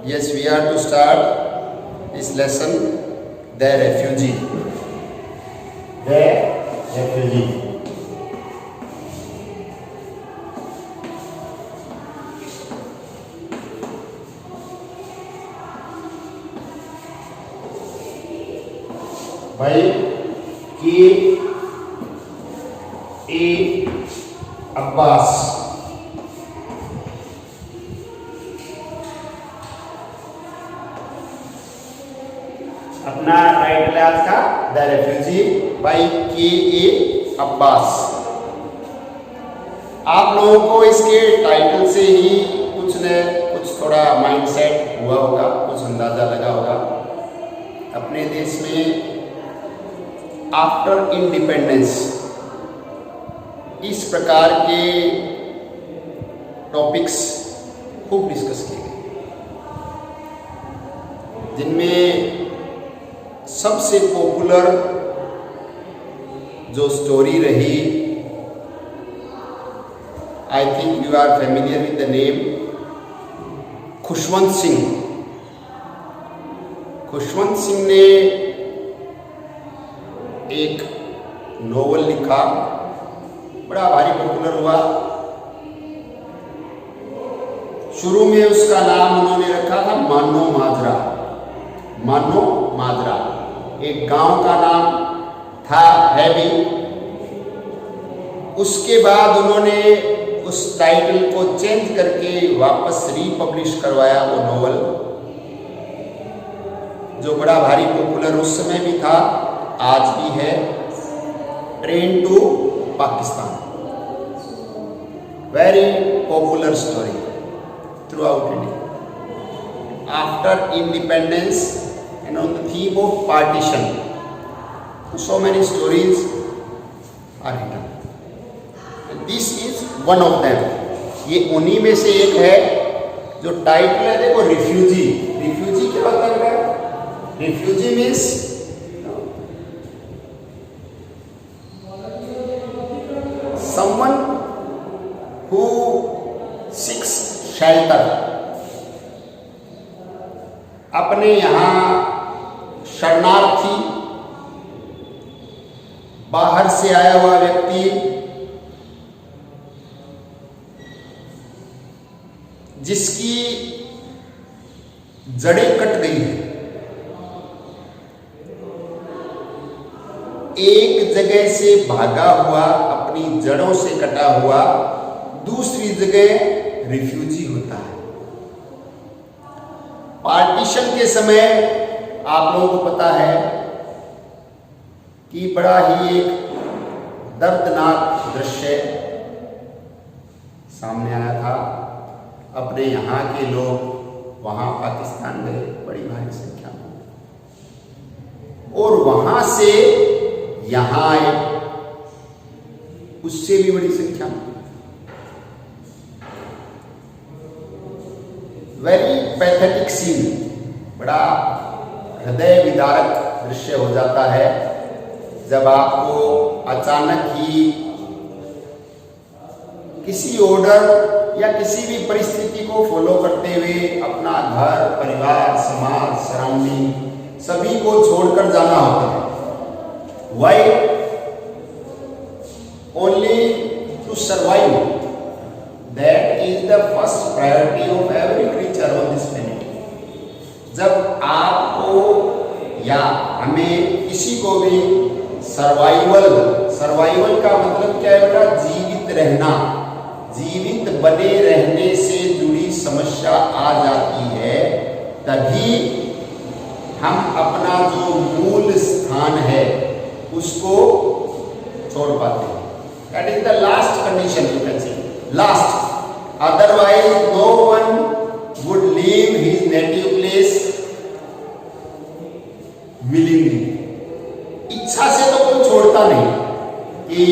Yes, we are to start this lesson, the refugee. The refugee. भाई के ए अब्बास अपना title है आज का द रेफ्यूजी बाई के ए अब्बास। आप लोगों को इसके टाइटल से ही कुछ थोड़ा माइंडसेट हुआ होगा, कुछ अंदाजा लगा होगा। अपने देश में आफ्टर इंडिपेंडेंस इस प्रकार के टॉपिक्स खूब डिस्कस किए गए, जिनमें सबसे पॉपुलर जो स्टोरी रही, I think you are familiar with the name Khushwant Singh. Khushwant Singh ने एक नोवेल लिखा, बड़ा भारी पॉपुलर हुआ। शुरू में उसका नाम उन्होंने रखा था मानो माजरा। मानो माजरा एक गांव का नाम था, है भी। उसके बाद उन्होंने उस टाइटल को चेंज करके वापस रीपब्लिश करवाया वो नोवेल, जो बड़ा भारी पॉपुलर उस समय भी था, आज भी है, train to Pakistan. Very popular story throughout India after independence and on the theme of partition. So many stories are written, this is one of them. ये उन्हीं में से एक है जो टाइटल है, देखो, रिफ्यूजी। रिफ्यूजी क्या मतलब है? Refugee means someone who seeks shelter। अपने यहाँ शरणार्थी, बाहर से आया हुआ व्यक्ति जिसकी जड़ें कट गई है, एक जगह से भागा हुआ, अपनी जड़ों से कटा हुआ दूसरी जगह रिफ्यूजी होता है। पार्टीशन के समय आप लोगों को पता है कि बड़ा ही एक दर्दनाक दृश्य सामने आया था। अपने यहाँ के लोग वहाँ पाकिस्तान गए बड़ी भारी संख्या में, और वहाँ से यहाँ आए उससे भी बड़ी संख्या में। वेरी पैथेटिक सीन, बड़ा हृदय विदारक दृश्य हो जाता है जब आपको अचानक ही किसी ऑर्डर या किसी भी परिस्थिति को फॉलो करते हुए अपना घर, परिवार, समाज, सराउंडिंग सभी को छोड़कर जाना होता है। Why? Only to survive. That is the first priority of every creature on this planet. जब आपको या हमें किसी को भी सर्वाइवल का मतलब क्या है बेटा? जीवित रहना, जीवित बने रहने से जुड़ी समस्या आ जाती है, तभी हम अपना जो मूल स्थान है उसको छोड़ पाते हैं। That is the last condition, you can say. Last. Otherwise, no one would leave his native place willingly. इच्छा से तो कोई छोड़ता नहीं कि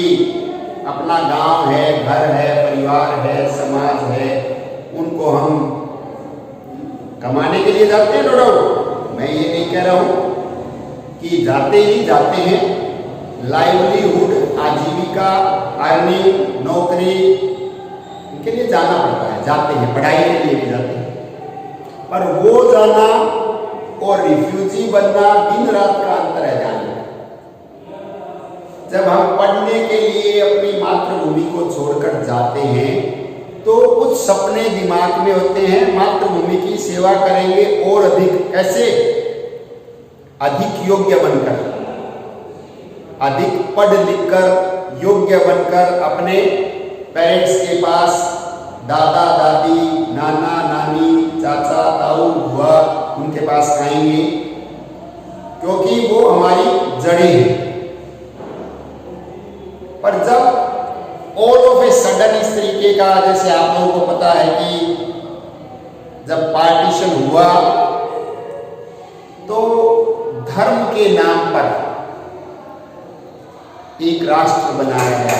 अपना गांव है, घर है, परिवार है, समाज है, उनको हम कमाने के लिए जाते हैं। नो डाउट, मैं ये नहीं कह रहा हूं कि जाते ही जाते हैं। लाइवलीहुड, आजीविका, अर्निंग, नौकरी, इनके लिए जाना पड़ता है, जाते हैं, पढ़ाई के लिए भी जाते हैं। पर वो जाना और रिफ्यूजी बनना दिन रात का अंतर है जाने। जब हम पढ़ने के लिए अपनी मातृभूमि को छोड़कर जाते हैं तो कुछ सपने दिमाग में होते हैं, मातृभूमि की सेवा करेंगे और अधिक, कैसे? अधिक योग्य बनकर, अधिक पढ़ लिख कर योग्य बनकर अपने पेरेंट्स के पास, दादा दादी, नाना नानी, चाचा ताऊ बुआ, उनके पास आएंगे क्योंकि वो हमारी जड़ें हैं। पर जब ऑल ऑफ ए सडन इस तरीके का, जैसे आप लोगों को पता है कि जब पार्टीशन हुआ तो धर्म के नाम पर एक राष्ट्र बनाया गया।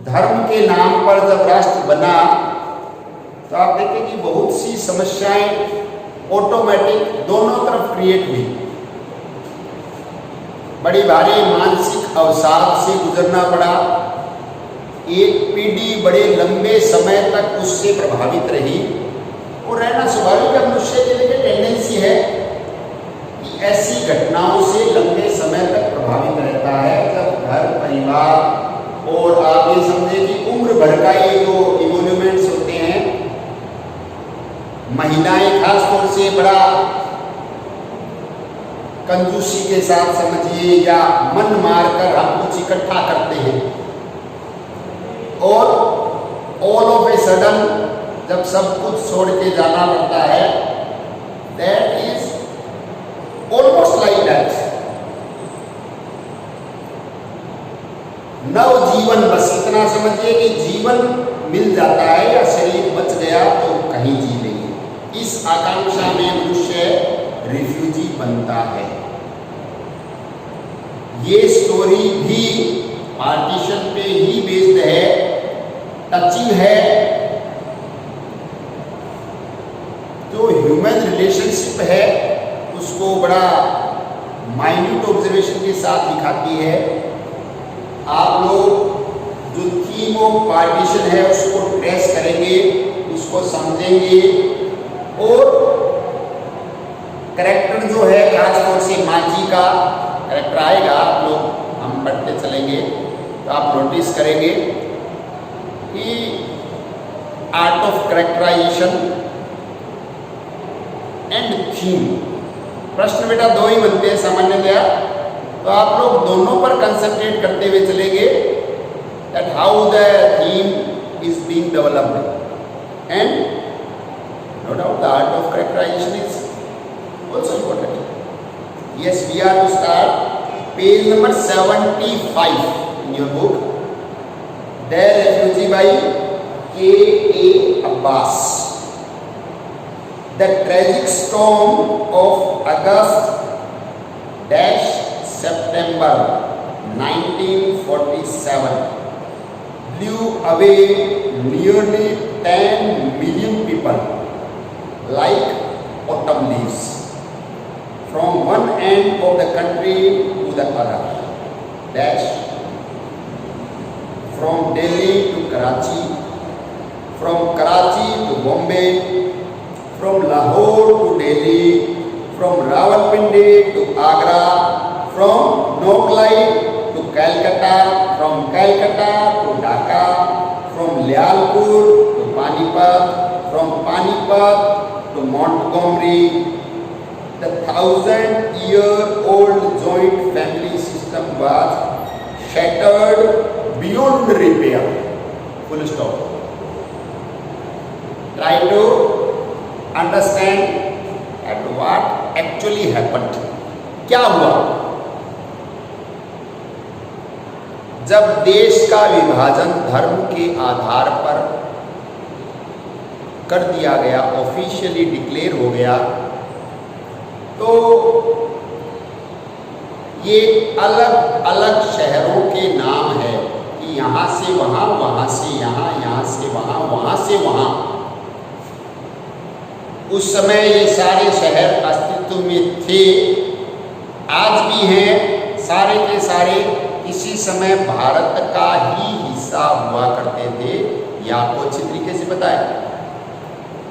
धर्म के नाम पर जब राष्ट्र बना तो आप देखें कि बहुत सी समस्याएं ऑटोमेटिक दोनों तरफ क्रिएट हुई। बड़ी भारी मानसिक अवसाद से गुजरना पड़ा। एक पीढ़ी बड़े लंबे समय तक उससे प्रभावित रही और रहना स्वाभाविक है। मनुष्य के लिए टेंडेंसी है कि ऐसी घटनाओं से लंबे समय तक प्रभावित रहता है। जब घर परिवार और आप ये समझे कि उम्र भर का ये जो इमोन्यूमेंट्स होते हैं, महिलाएं खास तौर से बड़ा कंजूसी के साथ समझिए या मन मारकर हम कुछ इकट्ठा करते हैं और ऑल ऑफ ए सडन जब सब कुछ छोड़ के जाना पड़ता है, that is almost like that. नव जीवन, बस इतना समझिए कि जीवन मिल जाता है या शरीर बच गया तो कहीं जी लेंगे, इस आकांक्षा में मनुष्य रिफ्यूजी बनता है। ये स्टोरी भी पार्टीशन पे ही बेस्ड है, टचिंग है। जो ह्यूमन रिलेशनशिप है उसको बड़ा माइन्यूट ऑब्जर्वेशन के साथ दिखाती है। आप लोग जो थीम ऑफ पार्टीशन है उसको ट्रेस करेंगे, उसको समझेंगे और कैरेक्टर जो है खासतौर से माँ जी का कैरेक्टर आएगा। आप लोग हम पढ़ते चलेंगे तो आप नोटिस करेंगे कि art of characterization and theme, प्रश्न बेटा दो ही बनते हैं सामान्यतया, तो आप लोग दोनों पर कंसंट्रेट करते हुए चलेंगे that how the theme is being developed and no doubt the art of characterization is also important. Yes, we are to start page number 75 in your book, Their Refugee by K.A. Abbas. The tragic storm of August September 1947 blew away nearly 10 million people like autumn leaves from one end of the country to the other. From Delhi to Karachi, from Karachi to Bombay, from Lahore to Delhi, from Rawalpindi to Agra, from Noklai to Calcutta, from Calcutta to Dhaka, from Lyalpur to Panipat, from Panipat to Montgomery. The 1,000-year-old joint family system was shattered beyond repair. Full stop. Try to understand at what actually happened. क्या हुआ जब देश का विभाजन धर्म के आधार पर कर दिया गया, ऑफिशियली डिक्लेयर हो गया, तो ये अलग अलग शहरों के नाम है कि यहाँ से वहाँ, वहाँ से यहाँ, यहाँ से वहाँ, वहाँ से वहाँ। उस समय ये सारे शहर अस्तित्व में थे, आज भी हैं, सारे के सारे किसी समय भारत का ही हिस्सा हुआ करते थे, यह आपको अच्छी तरीके से पता है।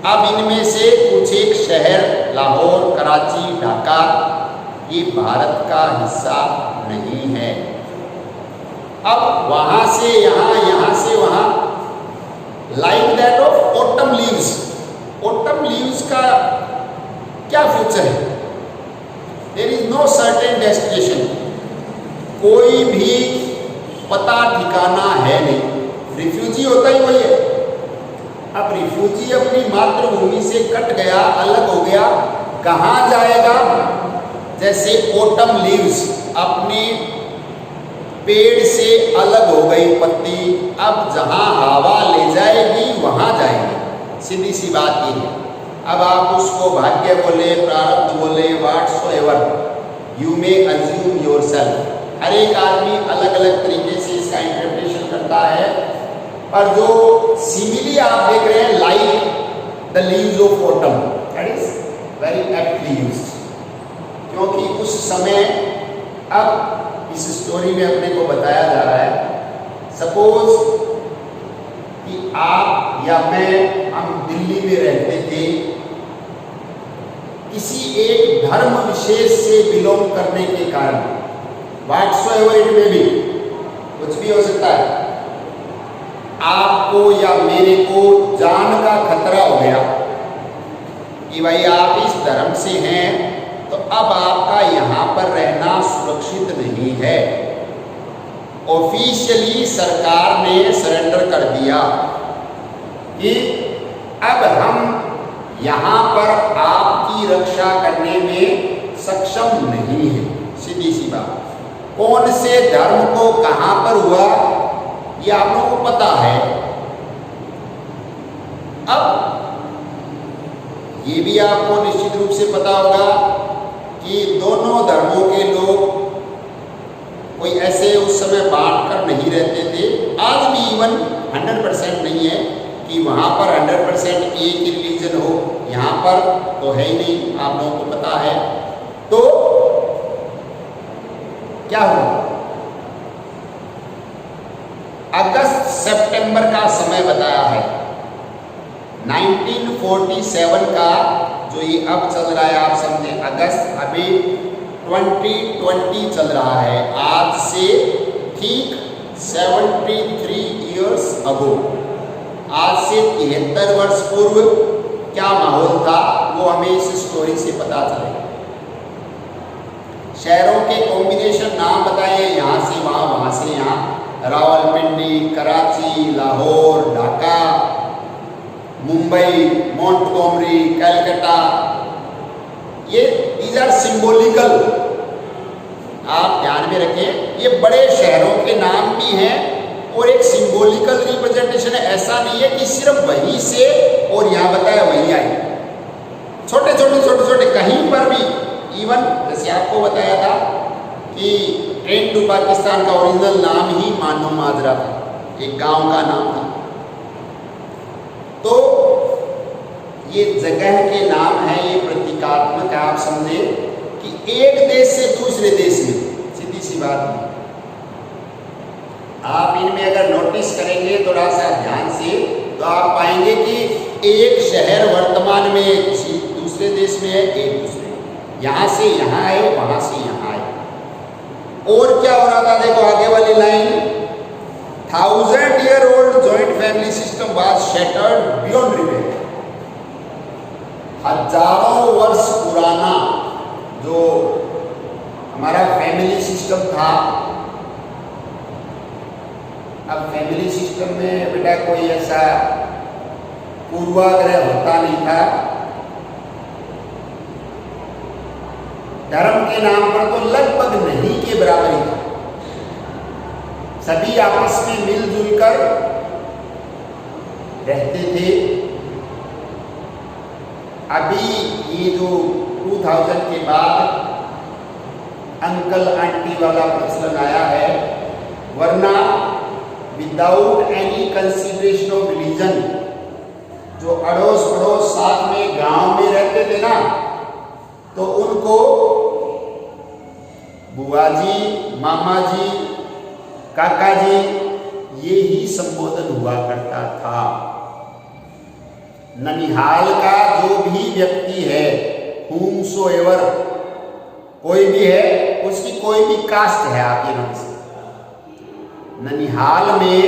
अब इनमें से कुछ एक शहर लाहौर, कराची, ढाका ये भारत का हिस्सा नहीं है। अब वहां से यहाँ, यहाँ से वहां, like that of autumn leaves. Autumn leaves का क्या फ्यूचर है? There is no certain destination, कोई भी पता ठिकाना है नहीं। रिफ्यूजी होता ही वही है। अब रिफ्यूजी अपनी मातृभूमि से कट गया, अलग हो गया, कहाँ जाएगा? जैसे ऑटम लीव्स अपने पेड़ से अलग हो गई पत्ती, अब जहां हवा ले जाएगी वहां जाएगी। सीधी सी बात ये है। अब आप उसको भाग्य बोले, प्रारब्ध बोले, whatsoever you may assume yourself. हर एक आदमी अलग अलग तरीके से इसका इंटरप्रिटेशन करता है, पर जो सिमिली आप देख रहे हैं, like the leaves of autumn, that is very aptly used. क्योंकि उस समय, अब इस स्टोरी में अपने को बताया जा रहा है, सपोज कि आप या मैं, हम दिल्ली में रहते थे, किसी एक धर्म विशेष से बिलोंग करने के कारण, व्हाटसोएवर इट मे बी, कुछ भी हो सकता है, आपको या मेरे को जान का खतरा हो गया कि भाई आप इस धर्म से हैं, तो अब आपका यहाँ पर रहना सुरक्षित नहीं है। ऑफिशियली सरकार ने सरेंडर कर दिया कि अब हम यहाँ पर आपकी रक्षा करने में सक्षम नहीं है। सीधी सी बात। कौन से धर्म को कहाँ पर हुआ ये आप लोगों को पता है। अब ये भी आपको निश्चित रूप से पता होगा कि दोनों धर्मों के लोग कोई ऐसे उस समय बांट कर नहीं रहते थे। आज भी इवन 100% नहीं है कि वहाँ पर 100% एक ही रिलीजन हो, यहाँ पर तो है ही नहीं, आप लोगों को पता है। तो क्या हुआ? अगस्त सितंबर का समय बताया है 1947 का, जो ये अब चल रहा है, आप समझे, अगस्त अभी 2020 चल रहा है। आज से ठीक 73 इयर्स अगो, आज से 73 वर्ष पूर्व क्या माहौल था वो हमें इस स्टोरी से पता चलेगा। शहरों के कॉम्बिनेशन नाम बताए, यहाँ से वहाँ, वहाँ से यहाँ, रावलपिंडी, कराची, लाहौर, ढाका, मुंबई, मोंटगोमरी, कलकत्ता, ये दीज आर सिंबॉलिकल। आप ध्यान में रखें, ये बड़े शहरों के नाम भी हैं और एक सिंबॉलिकल रिप्रेजेंटेशन है। ऐसा नहीं है कि सिर्फ वहीं से और यहाँ बताया वहीं आए। छोटे छोटे छोटे छोटे कहीं पर भी, इवन जैसे आपको बताया था कि ट्रेन टू पाकिस्तान का ओरिजिनल नाम ही मानो माजरा था, एक गांव का नाम था। तो ये जगह के नाम है, ये प्रतीकात्मक है। आप समझे कि एक देश से दूसरे देश में, सीधी सी बात है। आप इनमें अगर नोटिस करेंगे थोड़ा सा ध्यान से, तो आप पाएंगे कि एक शहर वर्तमान में किसी दूसरे देश में है, एक दूसरे, यहाँ से यहाँ आए, वहाँ से यहाँ आए। और क्या हो रहा था, देखो आगे वाली line, 1000 year old joint family system was shattered beyond repair। हजारों वर्ष पुराना जो हमारा फैमिली सिस्टम था, अब फैमिली सिस्टम में बेटा कोई ऐसा पूर्वाग्रह होता नहीं था। धर्म के नाम पर तो लगभग नहीं के बराबर ही था। सभी आपस में मिलजुल कर रहते थे। अभी ये जो 2000 के बाद अंकल आंटी वाला प्रचलन आया है, वरना without any consideration of religion, जो अड़ोस पड़ोस साथ में गांव में रहते थे ना, तो उनको बुआ जी, मामा जी, काका जी ये ही संबोधन हुआ करता था। ननिहाल का जो भी व्यक्ति है, whomsoever, कोई भी है, उसकी कोई भी कास्ट है, आप ये नाम से ननिहाल में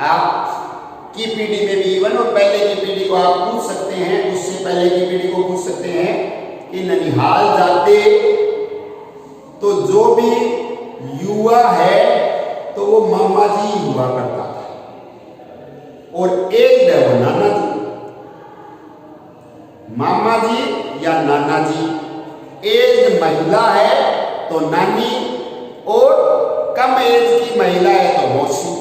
आप की पीढ़ी में भी इवन और पहले की पीढ़ी को आप पूछ सकते हैं, उससे पहले की पीढ़ी को पूछ सकते हैं कि ननिहाल जाते तो जो भी युवा है तो वो मामा जी हुआ करता था और एक है नाना जी। मामा जी या नाना जी, एज महिला है तो नानी और कम एज की महिला है तो मौसी।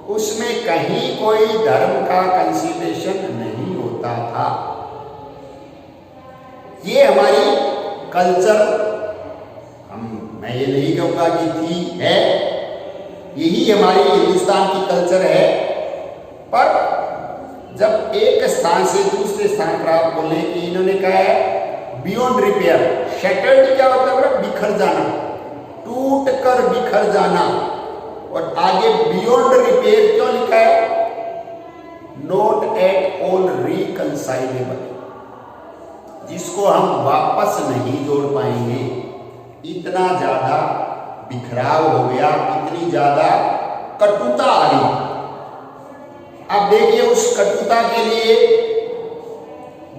उसमें कहीं कोई धर्म का कंसीडरेशन नहीं होता था। ये हमारी कल्चर, मैं ये नहीं कहूंगा कि थी, है, यही हमारी हिंदुस्तान की कल्चर है। पर जब एक स्थान से दूसरे स्थान पर आप बोले कि इन्होंने कहा है बियॉन्ड रिपेयर, शैटर्ड क्या होता है? बिखर जाना, टूट कर बिखर जाना। और आगे बियॉन्ड रिपेयर क्यों लिखा है? नॉट एट ऑल रिकंसाइलेबल, जिसको हम वापस नहीं जोड़ पाएंगे। इतना ज्यादा बिखराव हो गया, इतनी ज्यादा कटुता आ गई। अब देखिए उस कटुता के लिए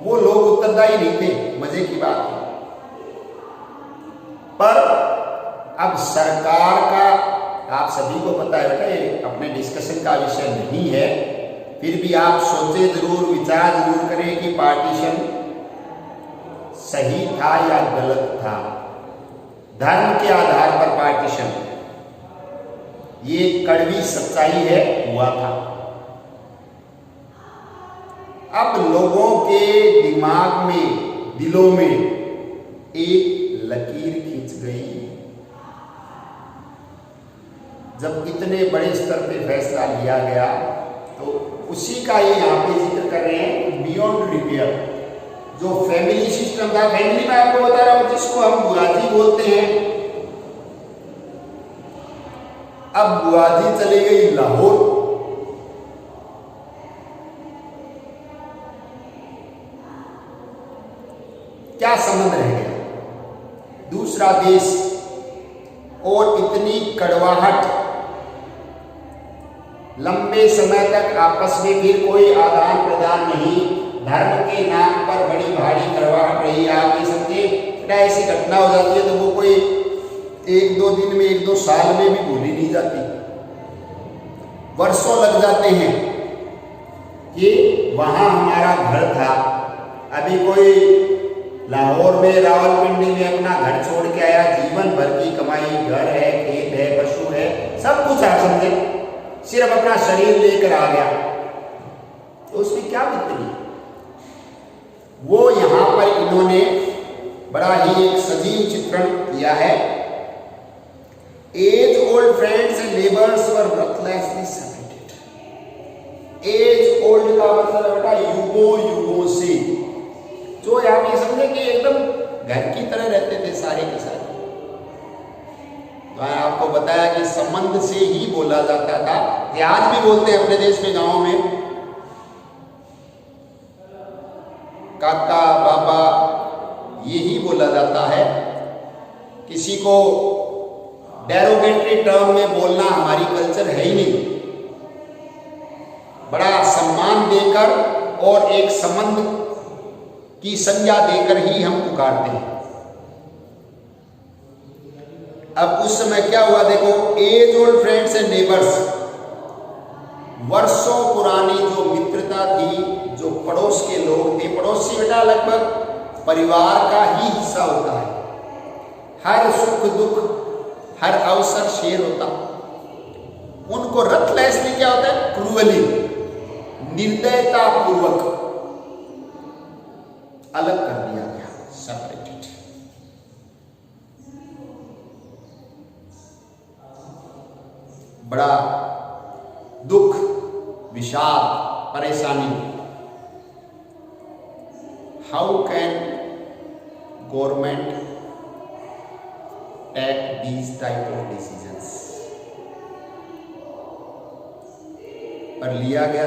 वो लोग उत्तरदायी नहीं थे, मजे की बात है। पर अब सरकार का, आप सभी को पता है बेटा, ये अपने डिस्कशन का विषय नहीं है, फिर भी आप सोचे जरूर, विचार जरूर करें कि पार्टीशन सही था या गलत था। धर्म के आधार पर पार्टीशन, ये कड़वी सच्चाई है, हुआ था। अब लोगों के दिमाग में, दिलों में एक लकीर खींच गई। जब इतने बड़े स्तर पे फैसला लिया गया तो उसी का ये यहाँ पे जिक्र कर रहे हैं, बियॉन्ड रिपेयर। जो फैमिली सिस्टम था, फैमिली में आपको बता रहा हूं, जिसको हम बुआजी बोलते हैं। अब बुआजी चली गई लाहौर, क्या संबंध रह गया? दूसरा देश, और इतनी कड़वाहट, लंबे समय तक आपस में फिर कोई आदान प्रदान नहीं, धर्म के नाम पर बड़ी भारी कड़वाहट रही। आप ये समझे, ऐसी घटना हो जाती है तो वो कोई एक दो दिन में, एक दो साल में भी भूली नहीं जाती, वर्षों लग जाते हैं कि वहां हमारा घर था। अभी कोई लाहौर में, रावलपिंडी में अपना घर छोड़ के आया, जीवन भर की कमाई, घर है, खेत है, पशु है, सब कुछ आप समझे, सिर्फ अपना शरीर लेकर आ गया, तो उसमें क्या बीतती? वो यहां पर इन्होंने बड़ा ही एक सजीव चित्रण किया है। As old friends and neighbours were breathlessly separated. As old का मतलब बेटा युगों युगों से, जो आप ये समझे कि एकदम घर की तरह रहते थे सारे के सारे। तो मैंने आपको बताया कि संबंध से ही बोला जाता था, कि आज भी बोलते हैं अपने देश में, गांव में काका बाबा, यही बोला जाता है। किसी को डेरोगेटरी टर्म में बोलना हमारी कल्चर है ही नहीं। बड़ा सम्मान देकर और एक संबंध की संज्ञा देकर ही हम पुकारते हैं। अब उस समय क्या हुआ देखो, as old friends and neighbours, वर्षों पुरानी जो मित्रता थी, जो पड़ोस के लोग थे, पड़ोसी बेटा लगभग परिवार का ही हिस्सा होता है, हर सुख दुख, हर अवसर शेयर होता। उनको रथलेसली क्या होता है, क्रूअली, निर्दयता पूर्वक अलग कर दिया गया, सेपरेटेड। बड़ा दुख, विषाद, परेशानी। How can government take these type of decisions? और लिया गया।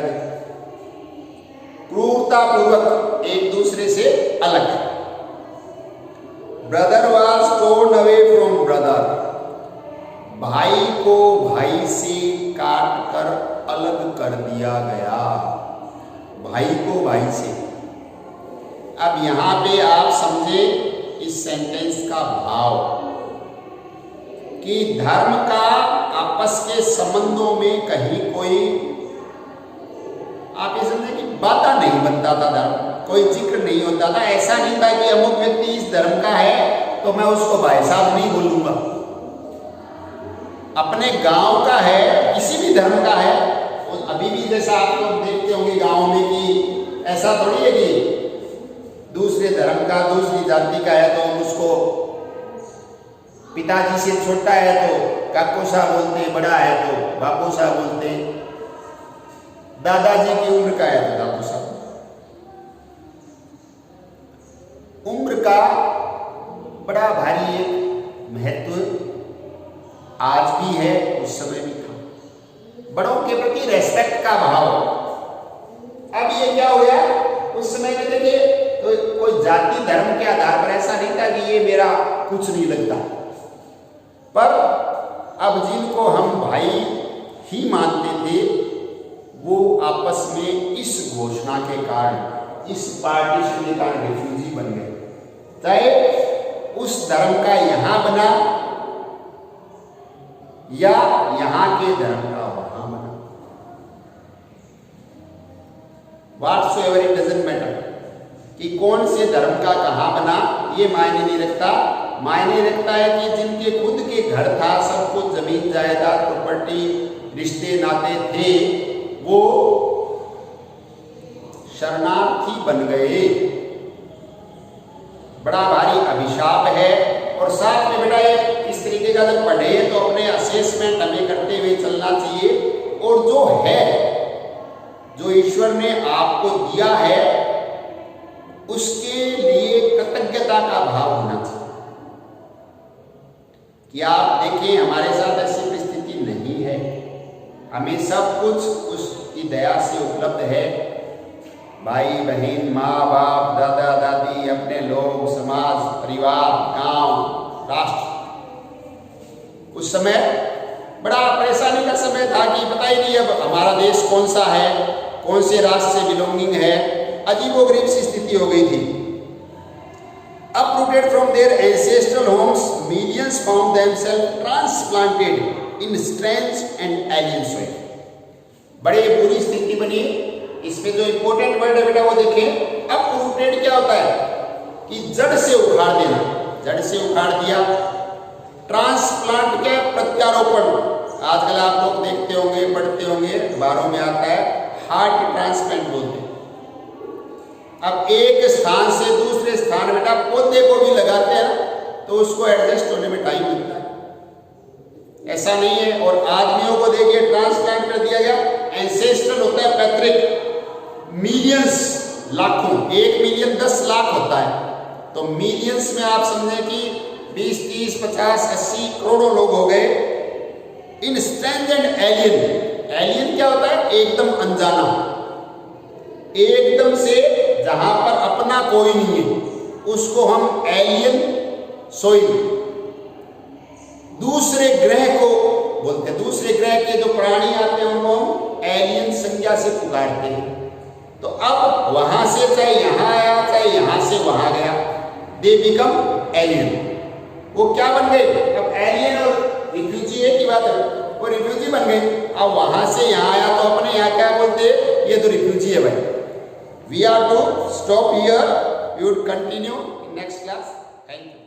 क्रूरतापूर्वक एक दूसरे से अलग। Brother was torn away from brother, भाई को भाई से काट कर अलग कर दिया गया। भाई को भाई से। अब यहां पे आप समझे इस सेंटेंस का भाव कि धर्म का आपस के संबंधों में कहीं कोई, आप ये समझे कि बाधा नहीं बनता था, धर्म कोई जिक्र नहीं होता था। ऐसा नहीं था कि अमुक व्यक्ति इस धर्म का है तो मैं उसको भाई साहब नहीं बोलूंगा। अपने गांव का है, किसी भी धर्म का है, अभी भी जैसा आप लोग देखते होंगे गांव में कि ऐसा थोड़ी है कि दूसरे धर्म का, दूसरी जाति का है तो हम उसको, पिताजी से छोटा है तो काको साहब बोलते हैं, बड़ा है तो बापू साहब बोलते हैं, दादाजी की उम्र का है तो दादू साहब। उम्र का बड़ा भारी एक महत्व आज भी है, उस समय भी था। बड़ों के प्रति रेस्पेक्ट का भाव। अब ये क्या हो गया, उस समय में देखिए तो कोई जाति धर्म के आधार पर ऐसा नहीं था कि ये मेरा कुछ नहीं लगता, पर अब जिनको हम भाई ही मानते थे वो आपस में इस घोषणा के कारण, इस पार्टीशन के कारण रिफ्यूजी बन गए। चाहे उस धर्म का यहां बना या यहां के धर्म का वहां बना, व्हाटसोएवर इट डजंट मैटर कि कौन से धर्म का कहां बना, ये मायने नहीं रखता। मायने रखता है कि जिनके खुद के घर था, सब कुछ जमीन जायदाद प्रॉपर्टी रिश्ते नाते थे, वो शरणार्थी बन गए। बड़ा भारी अभिशाप है। और साथ में बेटा इस तरीके का जब पढ़े तो अपने असेसमेंट हमें करते हुए चलना चाहिए। और जो है, जो ईश्वर ने आपको दिया है, उसके लिए कृतज्ञता का भाव होना चाहिए। कि आप देखिए हमारे साथ ऐसी परिस्थिति नहीं है, हमें सब कुछ उसकी दया से उपलब्ध है। भाई बहन, माँ बाप, दादा दादी, अपने लोग, समाज, परिवार, गांव, राष्ट्र। उस समय बड़ा परेशानी का समय था कि पता ही नहीं अब हमारा देश कौन सा है, कौन से राष्ट्र से बिलोंगिंग है। अजीबोगरीब सी स्थिति हो गई थी। Uprooted from their ancestral homes, millions found themselves transplanted in strange and alien soil. बड़े बुरी स्थिति बनी। इसमें जो इंपॉर्टेंट वर्ड है बेटा वो देखें। अपरूटेड क्या होता है कि जड़ से उखाड़ देना, जड़ से उखाड़ दिया। ट्रांसप्लांट क्या, प्रत्यारोपण। आजकल आप लोग देखते होंगे, पढ़ते होंगे, अखबारों में आता है हार्ट ट्रांसप्लांट बोलते हैं। अब एक स्थान से दूसरे स्थान बेटा पौधे को भी लगाते हैं तो उसको एडजस्ट होने में टाइम लगता है, ऐसा नहीं है। और आदमियों को देखिए ट्रांसप्लांट कर दिया गया। एंसेस्ट्रल होता है पैतृक, मिलियंस, लाखों, 1 मिलियन 10 लाख होता है, तो मिलियंस में आप समझें कि 20, 30, 50, 80 करोड़ों लोग हो गए। इन स्ट्रेंज एंड एलियन। एलियन क्या होता है, एकदम अनजाना, एकदम से जहां पर अपना कोई नहीं है, उसको हम एलियन सोइल, दूसरे ग्रह को बोलते हैं। दूसरे ग्रह के जो प्राणी आते हैं उनको हम एलियन संज्ञा से पुकारते हैं। तो अब वहां से चाहे यहां आया, चाहे यहां से वहां गया, दे बिकम एलियन। वो क्या बन गए, अब एलियन और रिफ्यूजी एक ही बात है, वो रिफ्यूजी बन गए। अब वहां से यहां आया तो अपने यहाँ क्या बोलते हैं, ये तो रिफ्यूजी है भाई। We are to stop here. We would continue in next class. Thank you.